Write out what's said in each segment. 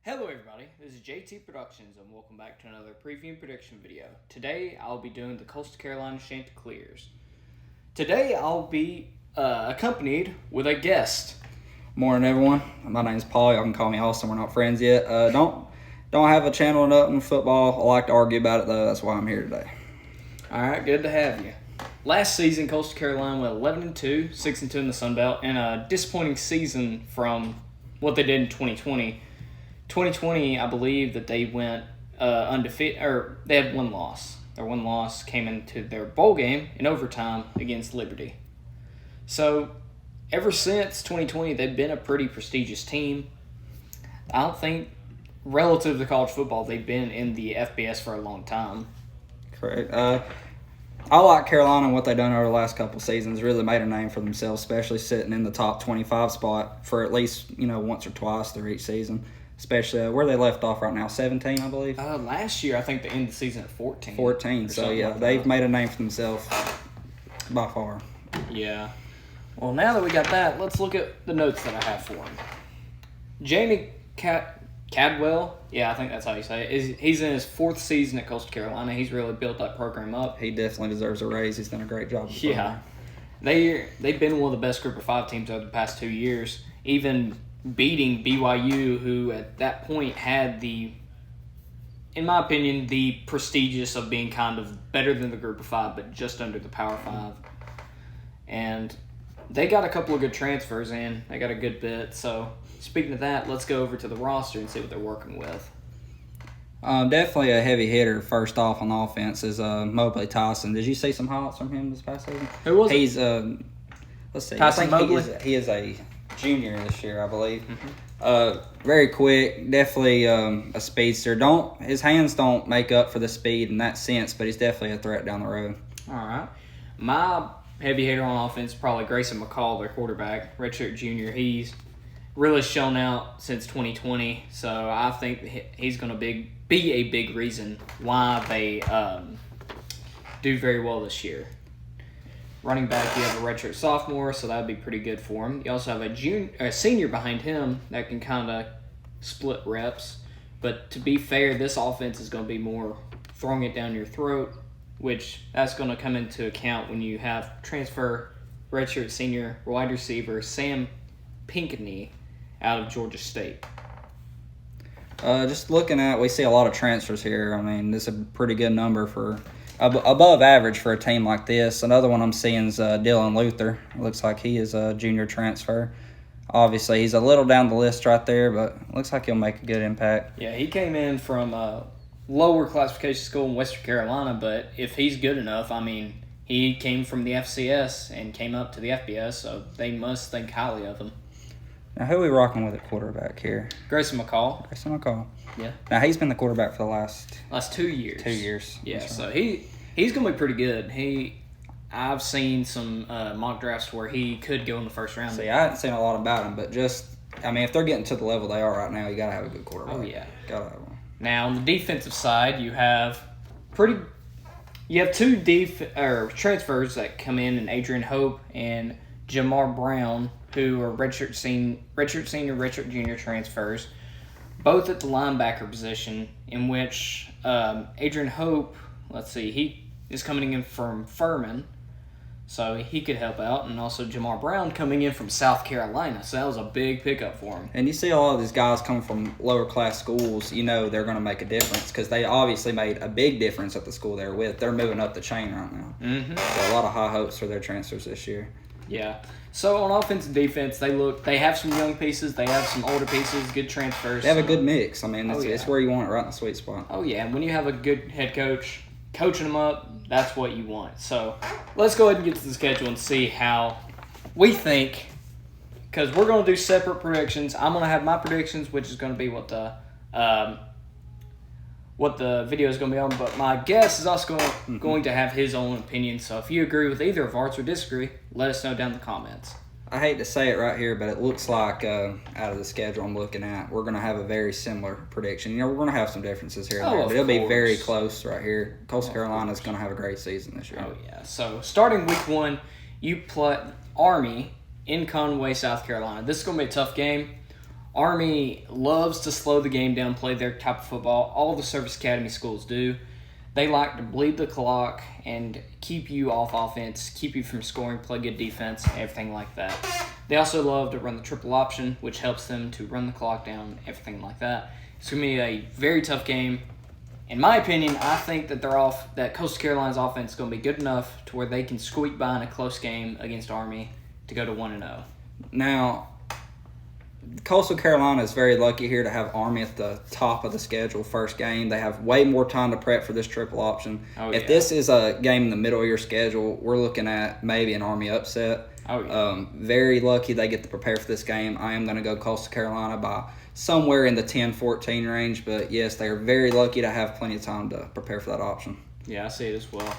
Hello everybody, this is JT Productions and welcome back to another preview and prediction video. Today I'll be doing the Coastal Carolina Chanticleers. Today I'll be accompanied with a guest. Morning everyone, my name's Paul, y'all can call me Austin, we're not friends yet. Don't have a channel or nothing in football, I like to argue about it though, that's why I'm here today. Alright, good to have you. Last season Coastal Carolina went 11-2, 6-2 in the Sun Belt, and a disappointing season from what they did in 2020. 2020, I believe that they went undefeated, or they had one loss. Their one loss came into their bowl game in overtime against Liberty. So, ever since 2020, they've been a pretty prestigious team. I don't think, relative to college football, they've been in the FBS for a long time. Correct. I like Carolina and what they've done over the last couple seasons. Really made a name for themselves, especially sitting in the top 25 spot for at least once or twice through each season. Especially where they left off right now, 17, I believe. Last year, I think they ended the season at 14. 14, so yeah, they've made a name for themselves by far. Yeah. Well, now that we got that, let's look at the notes that I have for him. Jamie Cadwell, yeah, I think that's how you say it. He's in his fourth season at Coastal Carolina. He's really built that program up. He definitely deserves a raise. He's done a great job. Yeah. They've been one of the best Group of 5 teams over the past 2 years, even beating BYU, who at that point had in my opinion, the prestigious of being kind of better than the Group of 5, but just under the Power 5. And they got a couple of good transfers in. They got a good bit. So, speaking of that, let's go over to the roster and see what they're working with. Definitely a heavy hitter. First off on offense is Mobley Tyson. Did you see some highlights from him this past season? Who was He's let's see. Tyson Mobley? He is a junior this year, I believe. Mm-hmm. Very quick, definitely a speedster. His hands don't make up for the speed in that sense, but he's definitely a threat down the road. All right. My heavy hitter on offense is probably Grayson McCall, their quarterback, redshirt junior. He's really shown out since 2020, so I think he's going to be a big reason why they do very well this year. Running back, you have a redshirt sophomore, so that would be pretty good for him. You also have a senior behind him that can kind of split reps. But to be fair, this offense is going to be more throwing it down your throat, which that's going to come into account when you have transfer redshirt senior wide receiver Sam Pinkney out of Georgia State. Just looking at, we see a lot of transfers here. I mean, this is a pretty good number for above average for a team like this. Another one I'm seeing is Dylan Luther. It looks like he is a junior transfer. Obviously, he's a little down the list right there, but looks like he'll make a good impact. Yeah, he came in from a lower classification school in Western Carolina, but if he's good enough, I mean, he came from the FCS and came up to the FBS, so they must think highly of him. Now, who are we rocking with at quarterback here? Grayson McCall. Yeah. Now, he's been the quarterback for the last 2 years. 2 years. Yeah, That's so right. he's going to be pretty good. I've seen some mock drafts where he could go in the first round. See, I haven't seen a lot about him, but if they're getting to the level they are right now, you got to have a good quarterback. Oh, yeah. Got to have one. Now, on the defensive side, you have two transfers that come in Adrian Hope and Jamar Brown, who are redshirt senior, redshirt junior transfers, both at the linebacker position, in which Adrian Hope, he is coming in from Furman, so he could help out, and also Jamar Brown coming in from South Carolina, so that was a big pickup for him. And you see a lot of these guys coming from lower class schools, they're going to make a difference because they obviously made a big difference at the school they're with. They're moving up the chain right now. Mm-hmm. So a lot of high hopes for their transfers this year. Yeah. So on offense and defense, they have some young pieces, they have some older pieces, good transfers. They have a good mix. I mean, it's where you want it, right in the sweet spot. Oh, yeah. And when you have a good head coach coaching them up, that's what you want. So let's go ahead and get to the schedule and see how we think, because we're going to do separate predictions. I'm going to have my predictions, which is going to be what the video is going to be on, but my guest is also going to have his own opinion. So if you agree with either of ours or disagree, let us know down in the comments. I hate to say it right here, but it looks like out of the schedule I'm looking at, we're going to have a very similar prediction. We're going to have some differences here and there, but it'll be very close right here. Coastal Carolina is going to have a great season this year. Oh, yeah. So starting week 1, you play Army in Conway, South Carolina. This is going to be a tough game. Army loves to slow the game down, play their type of football. All the service academy schools do. They like to bleed the clock and keep you off offense, keep you from scoring, play good defense, everything like that. They also love to run the triple option, which helps them to run the clock down, everything like that. It's going to be a very tough game. In my opinion, I think that that Coastal Carolina's offense is going to be good enough to where they can squeak by in a close game against Army to go to 1-0. Now, Coastal Carolina is very lucky here to have Army at the top of the schedule first game. They have way more time to prep for this triple option. If this is a game in the middle of your schedule, we're looking at maybe an Army upset. Very lucky they get to prepare for this game. I am going to go Coastal Carolina by somewhere in the 10-14 range. But, yes, they are very lucky to have plenty of time to prepare for that option. Yeah, I see it as well.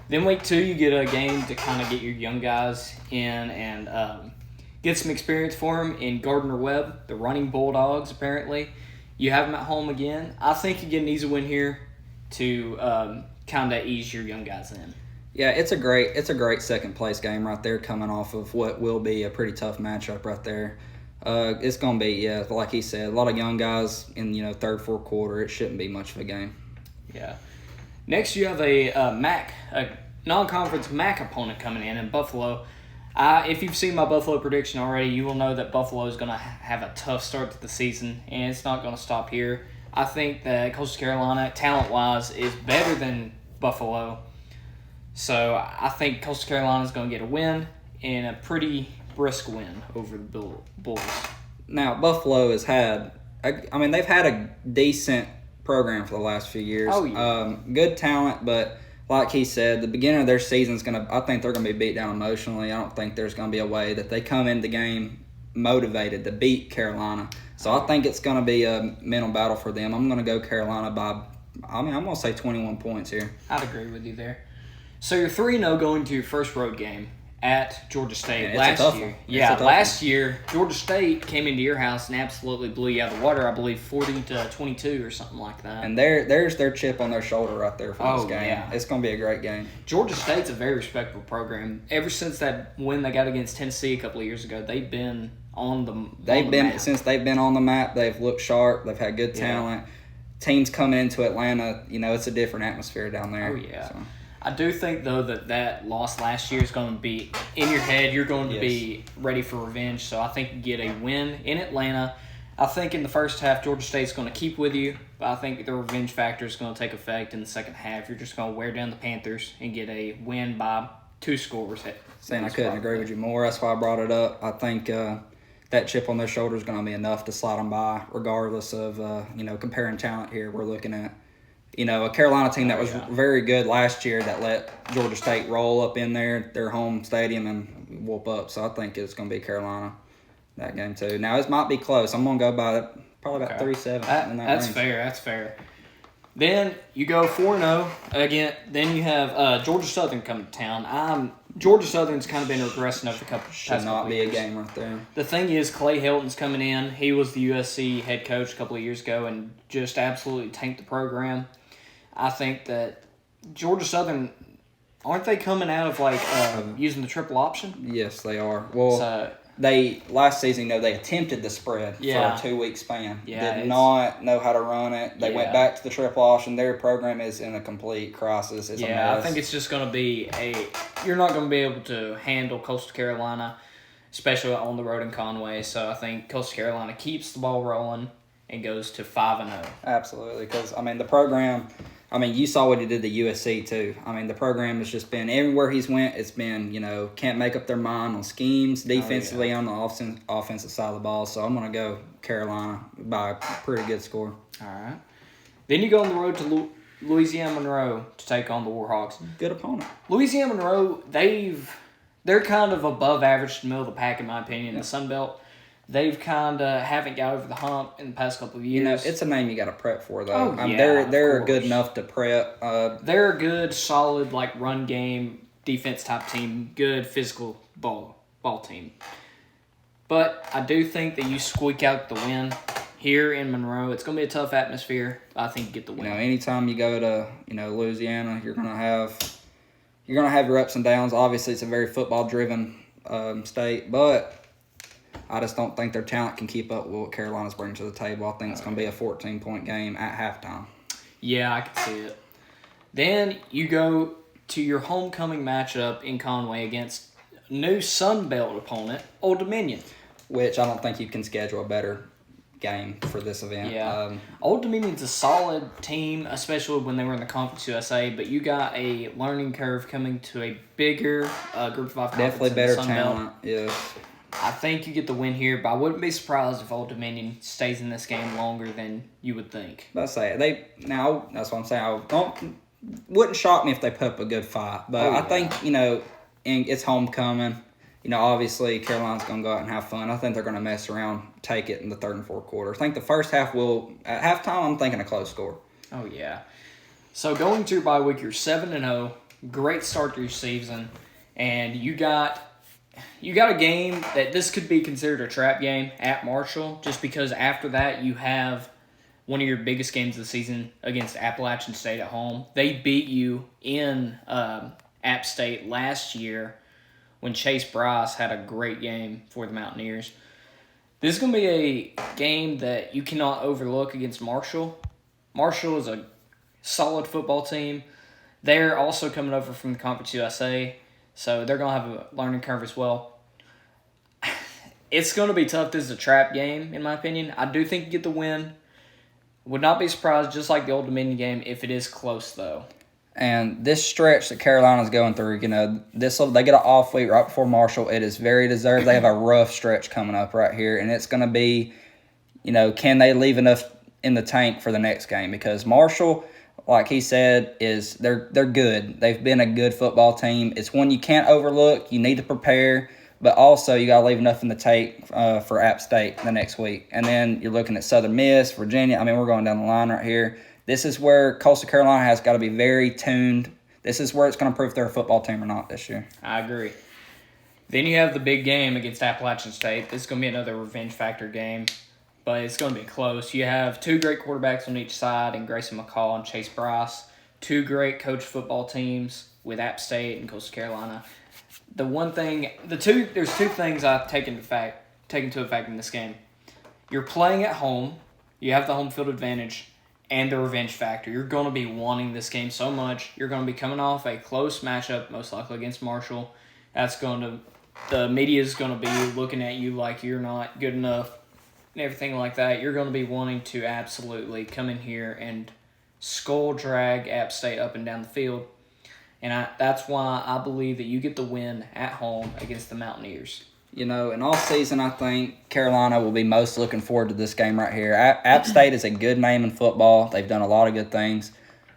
Then week 2, you get a game to kind of get your young guys in and get some experience for them in Gardner-Webb, the running Bulldogs, apparently. You have them at home again. I think you get an easy win here to kind of ease your young guys in. Yeah, it's a great second place game right there, coming off of what will be a pretty tough matchup right there. It's gonna be, like he said, a lot of young guys in third, fourth quarter. It shouldn't be much of a game. Yeah. Next, you have a non-conference MAC opponent coming in Buffalo. If you've seen my Buffalo prediction already, you will know that Buffalo is going to have a tough start to the season, and it's not going to stop here. I think that Coastal Carolina, talent-wise, is better than Buffalo. So I think Coastal Carolina is going to get a win, and a pretty brisk win over the Bulls. Now, Buffalo has had they've had a decent program for the last few years. Oh, yeah. Good talent, but like he said, the beginning of their season I think they're going to be beat down emotionally. I don't think there's going to be a way that they come into the game motivated to beat Carolina. So I think it's going to be a mental battle for them. I'm going to go Carolina by, I'm going to say 21 points here. I'd agree with you there. So you're 3-0 going to your first road game at Georgia State last year. Georgia State came into your house and absolutely blew you out of the water. I believe 40-22 or something like that. And there's their chip on their shoulder right there for this game. Yeah. It's going to be a great game. Georgia State's a very respectable program. Ever since that win they got against Tennessee a couple of years ago, they've been on the map. Since they've been on the map, they've looked sharp. They've had good talent. Teams coming into Atlanta, it's a different atmosphere down there. Oh yeah. So. I do think, though, that loss last year is going to be in your head. You're going to be ready for revenge. So I think you get a win in Atlanta. I think in the first half, Georgia State's going to keep with you. But I think the revenge factor is going to take effect in the second half. You're just going to wear down the Panthers and get a win by 2 scores. I couldn't agree with you more. That's why I brought it up. I think that chip on their shoulder is going to be enough to slide them by, regardless of, comparing talent here. We're looking at a Carolina team that was very good last year that let Georgia State roll up in their home stadium and whoop up. So I think it's going to be Carolina that game too. Now, it might be close. I'm going to go by probably about 3-7. That's fair. That's fair. Then you go 4-0 again. Then you have Georgia Southern coming to town. Georgia Southern's kind of been regressing over the past couple Should not be years. A game right there. The thing is, Clay Helton's coming in. He was the USC head coach a couple of years ago and just absolutely tanked the program. I think that Georgia Southern, aren't they coming out of using the triple option? Yes, they are. Well, they last season, they attempted the spread for a 2-week span. Yeah, did not know how to run it. They went back to the triple option. Their program is in a complete crisis. It's a mess. I think it's just going to be you're not going to be able to handle Coastal Carolina, especially on the road in Conway. So I think Coastal Carolina keeps the ball rolling and goes to 5-0. Absolutely, because the program. You saw what he did to USC too. The program has just been everywhere he's went. It's been can't make up their mind on schemes defensively on the offensive side of the ball. So I'm gonna go Carolina by a pretty good score. All right. Then you go on the road to Louisiana Monroe to take on the Warhawks. Good opponent. Louisiana Monroe, they're kind of above average to the middle of the pack in my opinion in the Sun Belt. They've kind of haven't got over the hump in the past couple of years. It's a name you got to prep for, though. They're good enough to prep. They're a good, solid, run game, defense type team, good physical ball team. But I do think that you squeak out the win here in Monroe. It's going to be a tough atmosphere. I think you get the win. Anytime you go to Louisiana, you're going to have your ups and downs. Obviously, it's a very football driven state, but I just don't think their talent can keep up with what Carolina's bringing to the table. I think it's going to be a 14-point game at halftime. Yeah, I can see it. Then you go to your homecoming matchup in Conway against new Sun Belt opponent, Old Dominion. Which I don't think you can schedule a better game for this event. Yeah. Old Dominion's a solid team, especially when they were in the Conference USA, but you got a learning curve coming to a bigger Group of 5 conference. Definitely in better the Sun talent, Belt. yes. I think you get the win here, but I wouldn't be surprised if Old Dominion stays in this game longer than you would think. That's what I'm saying. Wouldn't shock me if they put up a good fight, but I think it's homecoming. Obviously Carolina's gonna go out and have fun. I think they're gonna mess around, take it in the third and fourth quarter. I think the first half at halftime. I'm thinking a close score. Oh yeah. So going to your bye week, you're 7-0, great start to your season, and you got a game that this could be considered a trap game at Marshall, just because after that you have one of your biggest games of the season against Appalachian State at home. They beat you in App State last year when Chase Bryce had a great game for the Mountaineers. This is going to be a game that you cannot overlook against Marshall. Marshall is a solid football team. They're also coming over from the Conference USA, so they're going to have a learning curve as well. It's going to be tough. This is a trap game, in my opinion. I do think you get the win. Would not be surprised, just like the Old Dominion game, if it is close, though. And this stretch that Carolina's going through, they get an off week right before Marshall. It is very deserved. They have a rough stretch coming up right here, and it's going to be, can they leave enough in the tank for the next game? Because Marshall, like he said, they're good. They've been a good football team. It's one you can't overlook. You need to prepare, but also you got to leave enough in the tank for App State the next week. And then you're looking at Southern Miss, Virginia. I mean, we're going down the line right here. This is where Coastal Carolina has got to be very tuned. This is where it's going to prove if they're a football team or not this year. I agree. Then you have the big game against Appalachian State. This is going to be another revenge factor game, but it's going to be close. You have two great quarterbacks on each side in Grayson McCall and Chase Bryce. Two great coach football teams with App State and Coastal Carolina. There's two things I've taken into effect in this game. You're playing at home. You have the home field advantage. And the revenge factor. You're going to be wanting this game so much. You're going to be coming off a close matchup, most likely against Marshall. The media is going to be looking at you like you're not good enough and everything like that. You're going to be wanting to absolutely come in here and skull drag App State up and down the field. And that's why I believe that you get the win at home against the Mountaineers. In all season, I think Carolina will be most looking forward to this game right here. App State is a good name in football. They've done a lot of good things.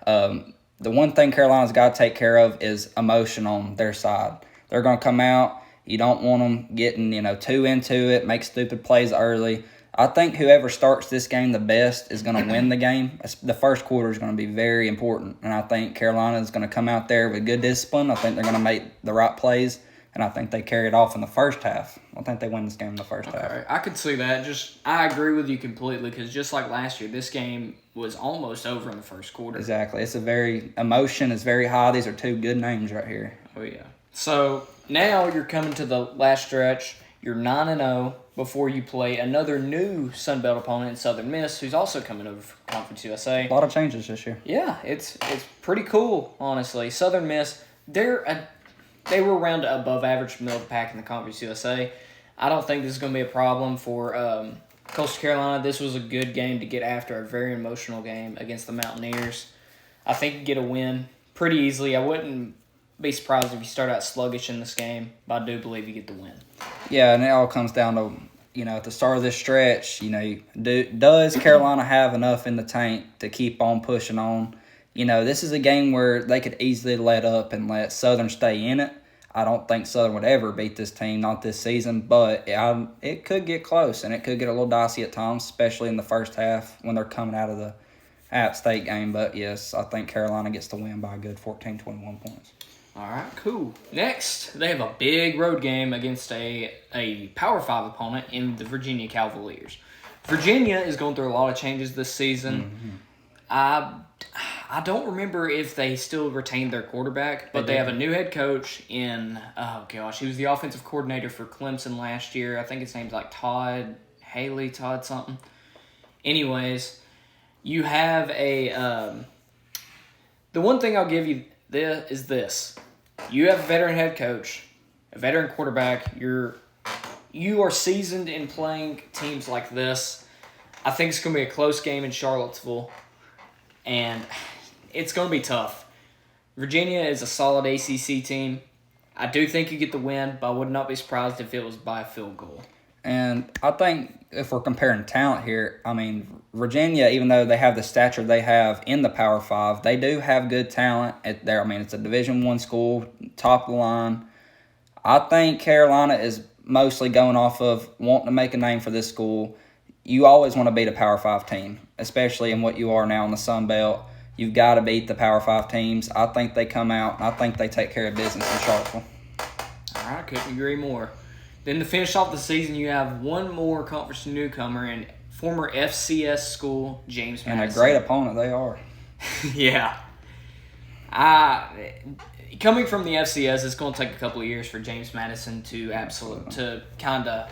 The one thing Carolina's got to take care of is emotion on their side. They're going to come out. You don't want them getting, too into it, make stupid plays early. I think whoever starts this game the best is going to win the game. The first quarter is going to be very important, and I think Carolina is going to come out there with good discipline. I think they're going to make the right plays. And I think they carry it off in the first half. I think they win this game in the first half. I could see that. I agree with you completely because just like last year, this game was almost over in the first quarter. Exactly. Emotion is very high. These are two good names right here. Oh, yeah. So now you're coming to the last stretch. You're 9-0 before you play another new Sun Belt opponent in Southern Miss, who's also coming over from Conference USA. A lot of changes this year. Yeah, it's pretty cool, honestly. Southern Miss, they were around above average middle of the pack in the Conference USA. I don't think this is going to be a problem for Coastal Carolina. This was a good game to get after a very emotional game against the Mountaineers. I think you get a win pretty easily. I wouldn't be surprised if you start out sluggish in this game, but I do believe you get the win. Yeah, and it all comes down to, at the start of this stretch, does Carolina have enough in the tank to keep on pushing on? This is a game where they could easily let up and let Southern stay in it. I don't think Southern would ever beat this team, not this season, but it could get close, and it could get a little dicey at times, especially in the first half when they're coming out of the App State game. But, yes, I think Carolina gets the win by a good 14-21 points. All right, cool. Next, they have a big road game against a Power 5 opponent in the Virginia Cavaliers. Virginia is going through a lot of changes this season. Mm-hmm. I don't remember if they still retained their quarterback, but they have a new head coach in, oh gosh, he was the offensive coordinator for Clemson last year. I think his name's like Todd something. Anyways, you have the one thing I'll give you is this. You have a veteran head coach, a veteran quarterback. You are seasoned in playing teams like this. I think it's going to be a close game in Charlottesville, and it's going to be tough. Virginia is a solid ACC team. I do think you get the win, but I would not be surprised if it was by a field goal. And I think if we're comparing talent here, I mean, Virginia, even though they have the stature they have in the Power 5, they do have good talent at there. I mean, it's a Division I school, top of the line. I think Carolina is mostly going off of wanting to make a name for this school. You always want to beat a Power 5 team, especially in what you are now in the Sun Belt. You've got to beat the Power 5 teams. I think they come out, and I think they take care of business in Charlottesville. All right, couldn't agree more. Then to finish off the season, you have one more conference newcomer and former FCS school, James Madison. And a great opponent they are. Yeah. Coming from the FCS, it's going to take a couple of years for James Madison to kind of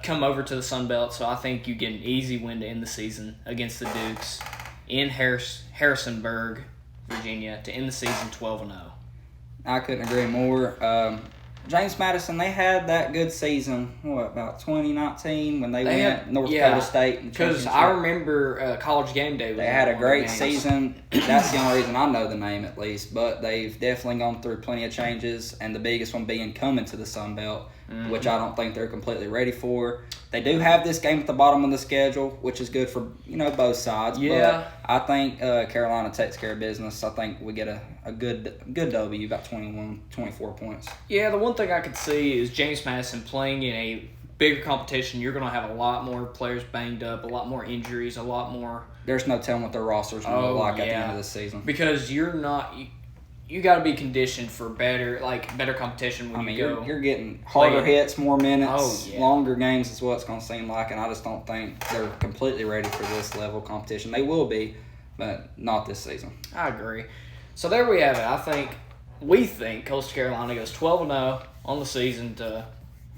come over to the Sun Belt. So I think you get an easy win to end the season against the Dukes in Harrisonburg, Virginia, to end the season 12-0. I couldn't agree more. James Madison, they had that good season, about 2019 when they went North Dakota State. Because I remember College Game Day. They had a great season. That's the only reason I know the name at least. But they've definitely gone through plenty of changes, and the biggest one being coming to the Sun Belt, which I don't think they're completely ready for. They do have this game at the bottom of the schedule, which is good for both sides. Yeah. But I think Carolina takes care of business. I think we get a good W, about 24 points. Yeah, the one thing I could see is James Madison playing in a bigger competition. You're going to have a lot more players banged up, a lot more injuries, a lot more. There's no telling what their roster's going to look like at the end of the season. Because you're not. You got to be conditioned for better competition when you go. You're getting harder hits, more minutes, yeah. longer games is what it's going to seem like, and I just don't think they're completely ready for this level of competition. They will be, but not this season. I agree. So there we have it. We think Coastal Carolina goes 12-0 on the season to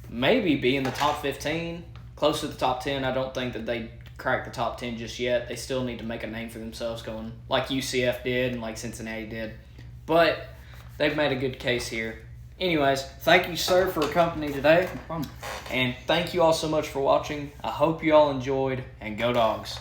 maybe be in the top 15, close to the top 10. I don't think that they crack the top 10 just yet. They still need to make a name for themselves going like UCF did and like Cincinnati did. But they've made a good case here. Anyways, thank you, sir, for accompanying today. No problem. And thank you all so much for watching. I hope you all enjoyed, and Go Dogs.